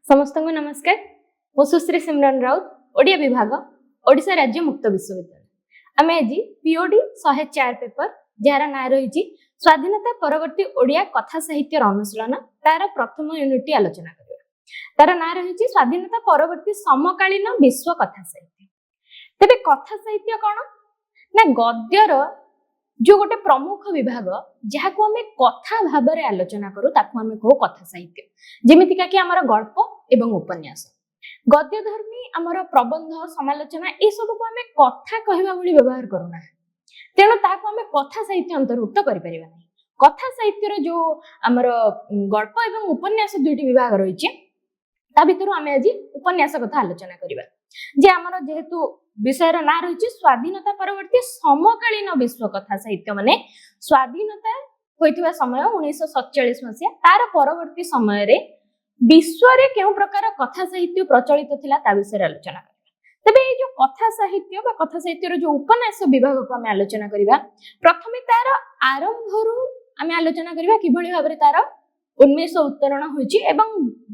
समस्त को नमस्कार। मु सुश्री सिमरन राउत, ओडिया विभाग, ओडिशा राज्य मुक्त विश्वविद्यालय। आम आज पीओडी 104 पेपर जार ना रही स्वाधीनता परवर्ती ओडिया कथा साहित्य अनुशीलन तार प्रथम यूनिट आलोचना करिया। तार ना रही स्वाधीनता परवर्ती समकालीन विश्व कथा साहित्य। तेबे कथा साहित्य कौन ना गद्यर जो गोटे प्रमुख विभाग जहाँ को आम कथा भाव में आलोचना करूँ ताकू आम कहू कथा साहित्य। जेमितिका कि आमर गल्प एवं उपन्यास, गद्यधर्मी आमर प्रबंध समालोचना ये सब को आम कथा कहवा भली व्यवहार करूना, तेणु ताकू आम कथा साहित्य अंतर्भुक्त कर परिबा नहीं। कथा साहित्य जो आमर गल्प एवं उपन्यास दुईटी विभाग रही ता भितर आम आज उपन्यास कथा आलोचना करबा जे आमर जेहेतु विषयर ना रही स्वाधीनता परवर्ती समकालीन विश्व कथा साहित्य माने स्वाधीनता होइतिबा समय 1947 मसिया तार परवर्ती समय रे विश्व रे केउ प्रकार कथा साहित्य प्रचलित थिला ता विषय आलोचना करबा। तबे ए जो कथा साहित्य बा कथा साहित्य रो जो उपन्यास विभाग को हम आलोचना करबा, प्रथमे तार आरंभ रु हम आलोचना करबा किभଳି भाबरे तार उन्मेष उत्तरण होइछि एवं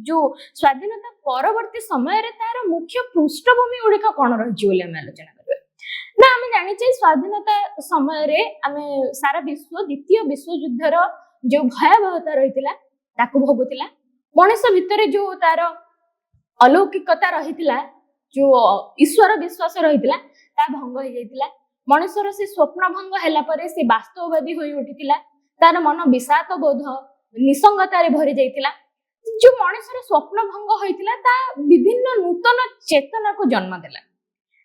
जो स्वाधीनता परवर्ती समय रे तार मुख्य पृष्ठभूमि गुड़िक कौन रही बोली आम आलोचना करबा। ना आम जानिछे स्वाधीनता समय रे आमे सारा विश्व द्वितीय विश्व युद्धर जो भयावहता रहितिला ताकू भोगुतिला। मनुष्य भितर जो तार अलौकिकता रहितिला, जो ईश्वर विश्वास रहितिला ता भंग हो जाइतिला। मनुष्यर से स्वप्न भंग हैला परे से वास्तववादी होई उठितिला। तार मन विषाद बोध निसंगता रे भरी जाइतिला। जो मनुष्यर स्वप्न भंग होइतिला ता विभिन्न नूतन चेतना को जन्म देला।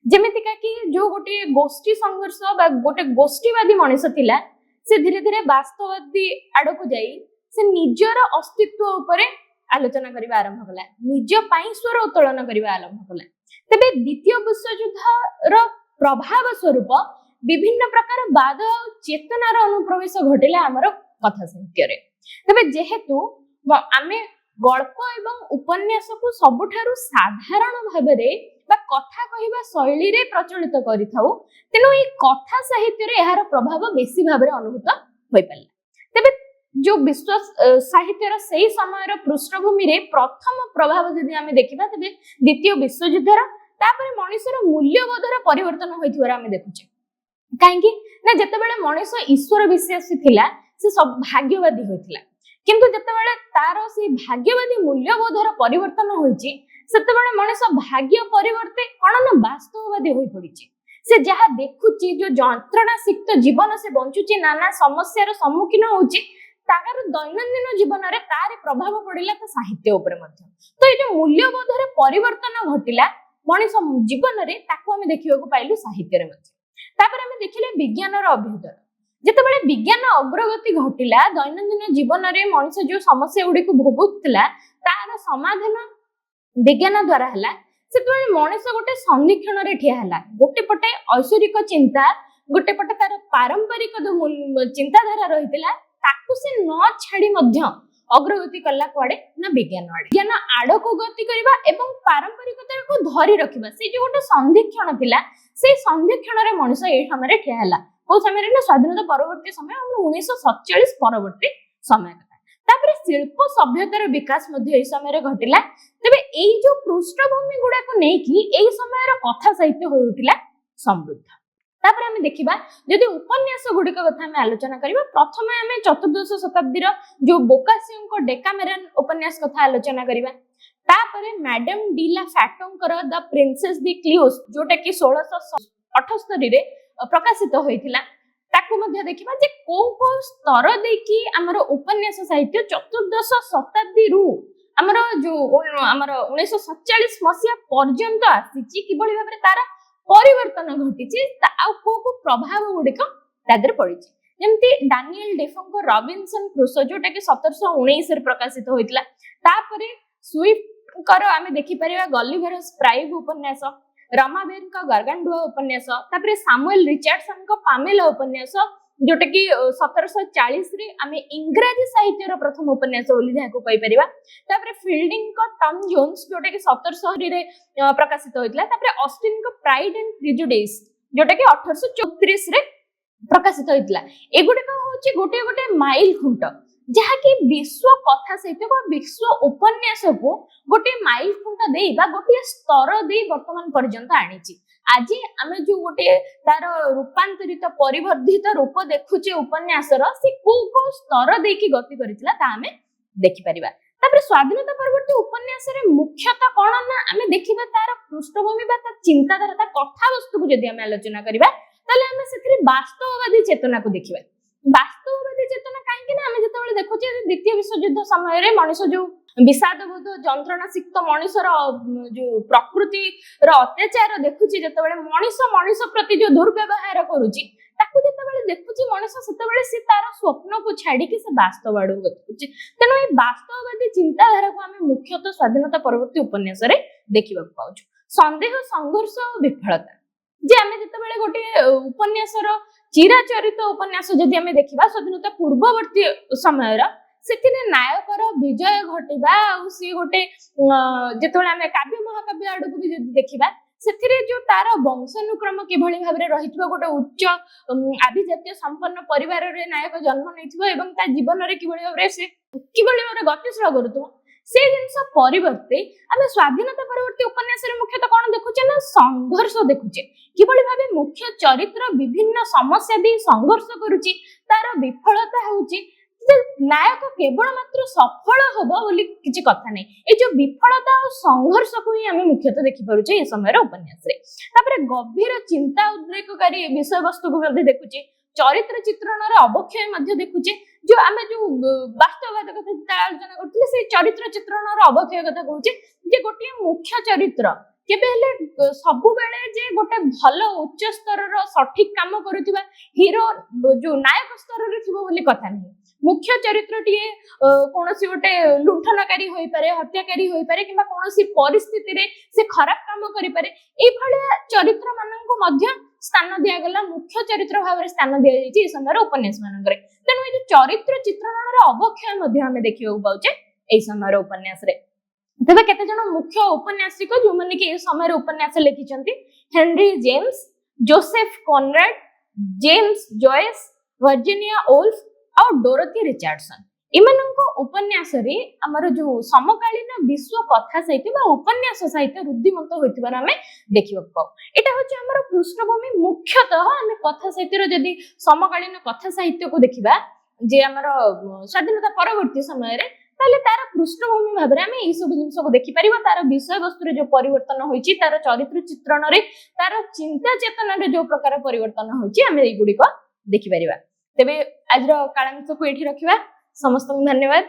जेमितिका कि जो गोटे गोष्ठी संघर्ष बा गोटे गोष्ठीवादी मनुष्य थिला से धीरे धीरे वास्तववादी आड़को जाई से निजर अस्तित्व उपरे आलोचना करिबा आरंभ कला, निज पाई स्वर उत्तोलन करिबा आरंभ कला। तबे द्वितीय विश्व युद्ध रो प्रभाव स्वरूप विभिन्न प्रकार वाद चेतनार अनुप्रवेश घटिला हमर कथा साहित्य रे। तबे जेहेतु आमे गल्प एवं उपन्यास को सबुठारु साधारण भाबरे बा कथा कहिबा शैली रे प्रचलित करिथाउ, तेनु ए कथा साहित्य रे एहार प्रभाव बेसी भाबरे अनुभूत होई पाला। तबे जो विश्व साहित्य रो सही समय रो पृष्ठभूमि रे प्रथम प्रभाव जदि आमे देखिबा तबे द्वितीय विश्व युद्धर तापरे मनुष्यर मूल्यबोधर परिवर्तन होइथिबार आमे देखुचे। काहेकि ना जेतेबेले मनुष्य ईश्वर विश्वासी थिला से सब भाग्यवादी होइथिला, किंतु जेतेबेले तार से भाग्यवादी मूल्यबोधर परिवर्तन होइछि सेतेबेले मनुष्य भाग्य परिवर्ते कोन ना वास्तववादी होई पड़िछि। से जहा देखुछि जो यंत्रणा सिक्त जीवन से बंचुछि, नाना समस्यार सम्मुखीन होउछि, तार दैनंदिन जीवन रे तार प्रभाव पड़िला तो साहित्य ऊपर मध्य। तो ये जो मूल्यबोधर परिवर्तन घटिला मनुष्य जीवन रे ताकू हम देखिबा को पाइलु साहित्य रे मध्य। तापर हम देखिले विज्ञान रो अभ्युदय, जेतेबेले विज्ञान अग्रगति घटिला दैनंदिन जीवन रे मनुष्य जो समस्या गुडी को भोगुतला तार समाधान विज्ञान द्वारा हला। सेतेबेले मनुष्य गोटे संधिक्षण रे ठिया हला, गोटे पटे ऐश्वरिक चिंता, गोटे पटे तार पारंपरिक चिंताधारा रहितला ताकू से न छाड़ी मध्य अग्रगति कला कुआडे ना विज्ञान आडे। विज्ञान आड़को गति करबा एवं पारंपरिकता को धरी रखिबा से जो गोटे संधिक्षण थिला, से संधिक्षण रे मनुष्य ए समय रे ठिया हला। ओ समय रे ना स्वाधीनता परवर्ती समय 1947 परवर्ती समय कथा। तापर शिल्प सभ्यतार विकास मध्य ए समय रे घटिला। तबे एई जो पृष्ठभूमि गुडा को नै कि एई समय रे कथा साहित्य होय उठिला समृद्ध। तापर हम देखिबा जदि उपन्यास गुडिक कथा हम आलोचना करिबा, प्रथमे हम चतुर्दश शताब्दी रो जो बोकासियो को डेकामेरन उपन्यास कथा आलोचना करिबा। तापर मैडम डी ला फैटोंकर द प्रिंसेस दी क्लियोस जोटा कि 1678 रे प्रकाशित होइथिला, ताकू मध्ये देखिबा जे को स्तर देखि हमर उपन्यास साहित्य चतुर्दश शताब्दी रु हमर जो हमर 1947 मसिया पर्यंत आसीची, किबळी भाबरे तारा परिवर्तन घटिछि आ को प्रभाव गुडिक तादर पड़िछि। जेमति डानियल डेफोंको रॉबिन्सन क्रूसो जोटा कि 1719 रे प्रकाशित होइतला। तापरे स्विफ्ट कर आमे देखि परिबा गलिवर स्क्राइब उपन्यास, रमाबेन का गार्गांडुआ उपन्यास, तापरे सैमुअल रिचर्डसन का पामेला उपन्यास जोटा कि 1740 रे आमे इंग्रजी साहित्य रो प्रथम उपन्यास बोली जाको कहि परिबा। तापरे फील्डिंग का टॉम जोन्स जोटा कि 1700 रे प्रकाशित होइतला। तापरे ऑस्टिन का प्राइड एंड प्रेजुडिस जोटा कि 1834 रे प्रकाशित होइतला। एगुडे का होची गोटे गोटे माइल खुंट ଯାହାକି ବିଶ୍ୱ କଥା ସାହିତ୍ୟ ବା ବିଶ୍ୱ ଉପନ୍ୟାସକୁ ଗୋଟିଏ ମାଇଲ ଖୁଣ୍ଟ ଦେଇ ବା ଗୋଟିଏ ସ୍ତର ଦେଇ ବର୍ତ୍ତମାନ ପର୍ଯ୍ୟନ୍ତ ଆଣିଛି। ଆଜି ଆମେ ଯୋଉ ଗୋଟେ ତାର ରୂପାନ୍ତରିତ ପରିବର୍ଦ୍ଧିତ ରୂପ ଦେଖୁଛେ ଉପନ୍ୟାସର, ସେ କୋଉ କୋଉ ସ୍ତର ଦେଇକି ଗତି କରିଥିଲା ତାହା ଆମେ ଦେଖିପାରିବା। ତାପରେ ସ୍ୱାଧୀନତା ପରବର୍ତ୍ତୀ ଉପନ୍ୟାସରେ ମୁଖ୍ୟତଃ କଣ ନା ଆମେ ଦେଖିବା ତାର ପୃଷ୍ଠଭୂମି ବା ତା ଚିନ୍ତାଧାରା, ତା କଥାବସ୍ତୁକୁ ଯଦି ଆମେ ଆଲୋଚନା କରିବା ତାହେଲେ ଆମେ ସେଥିରେ ବାସ୍ତବବାଦୀ ଚେତନାକୁ ଦେଖିବା। ବାସ୍ତବବାଦୀ ଚେତନା କାହିଁକି ନା ଆମେ ଯେତେବେଳେ ଦେଖୁଛେ ଦ୍ୱିତୀୟ ବିଶ୍ୱଯୁଦ୍ଧ ସମୟରେ ମଣିଷ ଯୋଉ ବିଷାଦବୋଧ ଯନ୍ତ୍ରଣା ସିକ୍ତ ମଣିଷର ଯୋଉ ପ୍ରକୃତିର ଅତ୍ୟାଚାର ଦେଖୁଛି, ଯେତେବେଳେ ମଣିଷ ପ୍ରତି ଯୋଉ ଦୁର୍ବ୍ୟବହାର କରୁଛି ତାକୁ ଯେତେବେଳେ ଦେଖୁଛି ମଣିଷ, ସେତେବେଳେ ସେ ତାର ସ୍ୱପ୍ନକୁ ଛାଡିକି ସେ ବାସ୍ତବ ଆଡକୁ ଦେଖୁଛି। ତେଣୁ ଏଇ ବାସ୍ତବବାଦୀ ଚିନ୍ତାଧାରାକୁ ଆମେ ମୁଖ୍ୟତଃ ସ୍ୱାଧୀନତା ପରବର୍ତ୍ତୀ ଉପନ୍ୟାସରେ ଦେଖିବାକୁ ପାଉଛୁ। ସନ୍ଦେହ, ସଂଘର୍ଷ ଓ ବିଫଳତା, ଯେ ଆମେ ଯେତେବେଳେ ଗୋଟେ ଉପନ୍ୟାସର ଚିରାଚରିତ ଉପନ୍ୟାସ ଯଦି ଆମେ ଦେଖିବା ସ୍ୱାଧୀନତା ପୂର୍ବବର୍ତ୍ତୀ ସମୟର, ସେଥିରେ ନାୟକର ବିଜୟ ଘଟିବା ଆଉ ସିଏ ଗୋଟେ ଯେତେବେଳେ ଆମେ କାବ୍ୟ ମହାକାବ୍ୟ ଆଡକୁ ବି ଯଦି ଦେଖିବା, ସେଥିରେ ଯୋଉ ତାର ବଂଶାନୁକ୍ରମ କିଭଳି ଭାବରେ ରହିଥିବ, ଗୋଟେ ଉଚ୍ଚ ଆଭିଜାତ୍ୟ ସମ୍ପନ୍ନ ପରିବାରରେ ନାୟକ ଜନ୍ମ ନେଇଥିବ ଏବଂ ତା ଜୀବନରେ କିଭଳି ଭାବରେ ଗତିଶୀଳ କରୁଥିବ, ସେ ଜିନିଷ ପରିବର୍ତ୍ତେ ଆମେ ସ୍ୱାଧୀନତା ପରବର୍ତ୍ତୀ ଉପନ୍ୟାସରେ ମୁଖ୍ୟତଃ କଣ ଦେଖୁଛେ ନା ସଂଘର୍ଷ ଦେଖୁଛେ। କିଭଳି ଭାବେ ମୁଖ୍ୟ ଚରିତ୍ର ବିଭିନ୍ନ ସମସ୍ୟା ଦେଇ ସଂଘର୍ଷ କରୁଛି, ତାର ବିଫଳତା ହଉଛି। ନାୟକ କେବଳ ମାତ୍ର ସଫଳ ହବ ବୋଲି କିଛି କଥା ନାହିଁ, এই ଯୋଉ ବିଫଳତା ଆଉ ସଂଘର୍ଷକୁ ହିଁ ଆମେ ମୁଖ୍ୟତଃ ଦେଖିପାରୁଛେ ଏ ସମୟର ଉପନ୍ୟାସରେ। ତାପରେ ଗଭୀର ଚିନ୍ତା ଉଦ୍ରେକକାରୀ ବିଷୟବସ୍ତୁକୁ ମଧ୍ୟ ଦେଖୁଛେ, ଚରିତ୍ର ଚିତ୍ରଣର ଅବକ୍ଷୟ ମଧ୍ୟ ଦେଖୁଛେ। ଯୋଉ ଆମେ ଯୋଉ ବାସ୍ତବବାଦ କଥା ଆଲୋଚନା କରୁଥିଲେ, ସେଇ ଚରିତ୍ର ଚିତ୍ରଣର ଅବକ୍ଷୟ କଥା କହୁଛେ, ଯେ ଗୋଟିଏ ମୁଖ୍ୟ ଚରିତ୍ର କେବେ ହେଲେ ସବୁବେଳେ ଯେ ଗୋଟେ ଭଲ ଉଚ୍ଚ ସ୍ତରର ସଠିକ କାମ କରୁଥିବା ହିରୋ ଯୋଉ ନାୟକ ସ୍ତରରେ ଥିବ ବୋଲି କଥା ନାହିଁ। ମୁଖ୍ୟ ଚରିତ୍ରଟିଏ କୌଣସି ଗୋଟେ ଲୁଣ୍ଠନକାରୀ ହୋଇପାରେ, ହତ୍ୟାକାରୀ ହୋଇପାରେ, କିମ୍ବା କୌଣସି ପରିସ୍ଥିତିରେ ସେ ଖରାପ କାମ କରିପାରେ। ଏଇଭଳିଆ ଚରିତ୍ର ମାନଙ୍କୁ ମଧ୍ୟ ସ୍ଥାନ ଦିଆଗଲା, ମୁଖ୍ୟ ଚରିତ୍ର ଭାବରେ ସ୍ଥାନ ଦିଆଯାଇଛି ଏ ସମୟର ଉପନ୍ୟାସ ମାନଙ୍କରେ। ତେଣୁ ଏଇ ଯୋଉ ଚରିତ୍ର ଚିତ୍ରଣର ଅବକ୍ଷୟ ମଧ୍ୟ ଆମେ ଦେଖିବାକୁ ପାଉଛେ ଏଇ ସମୟର ଉପନ୍ୟାସରେ। ତେବେ କେତେ ଜଣ ମୁଖ୍ୟ ଉପନ୍ୟାସିକ ଯୋଉମାନେ କି ଏ ସମୟର ଉପନ୍ୟାସ ଲେଖିଛନ୍ତି, Henry James, Joseph Conrad, James Joyce, Virginia Woolf ଆଉ ଡୋରୋଥି ରିଚାର୍ଡସନ୍। ଏମାନଙ୍କ ଉପନ୍ୟାସରେ ଆମର ଯୋଉ ସମକାଳୀନ ବିଶ୍ୱ କଥା ସାହିତ୍ୟ ବା ଉପନ୍ୟାସ ସାହିତ୍ୟ ରୁଦ୍ଧିମନ୍ତ ହୋଇଥିବାର ଆମେ ଦେଖିବାକୁ ପାଉ। ଏଇଟା ହଉଛି ଆମର ପୃଷ୍ଠଭୂମି। ମୁଖ୍ୟତଃ ଆମେ କଥା ସାହିତ୍ୟର ଯଦି ସମକାଳୀନ କଥା ସାହିତ୍ୟକୁ ଦେଖିବା, ଯେ ଆମର ସ୍ୱାଧୀନତା ପରବର୍ତ୍ତୀ ସମୟରେ, ତାହେଲେ ତାର ପୃଷ୍ଠଭୂମି ଭାବରେ ଆମେ ଏଇ ସବୁ ଜିନିଷକୁ ଦେଖିପାରିବା। ତାର ବିଷୟବସ୍ତୁରେ ଯୋଉ ପରିବର୍ତ୍ତନ ହୋଇଛି, ତାର ଚରିତ୍ର ଚିତ୍ରଣରେ, ତାର ଚିନ୍ତା ଚେତନାରେ ଯୋଉ ପ୍ରକାର ପରିବର୍ତ୍ତନ ହୋଇଛି, ଆମେ ଏଇଗୁଡିକ ଦେଖିପାରିବା। ତେବେ ଆଜିର କାଳାଂଶକୁ ଏଇଠି ରଖିବା। ସମସ୍ତଙ୍କୁ ଧନ୍ୟବାଦ।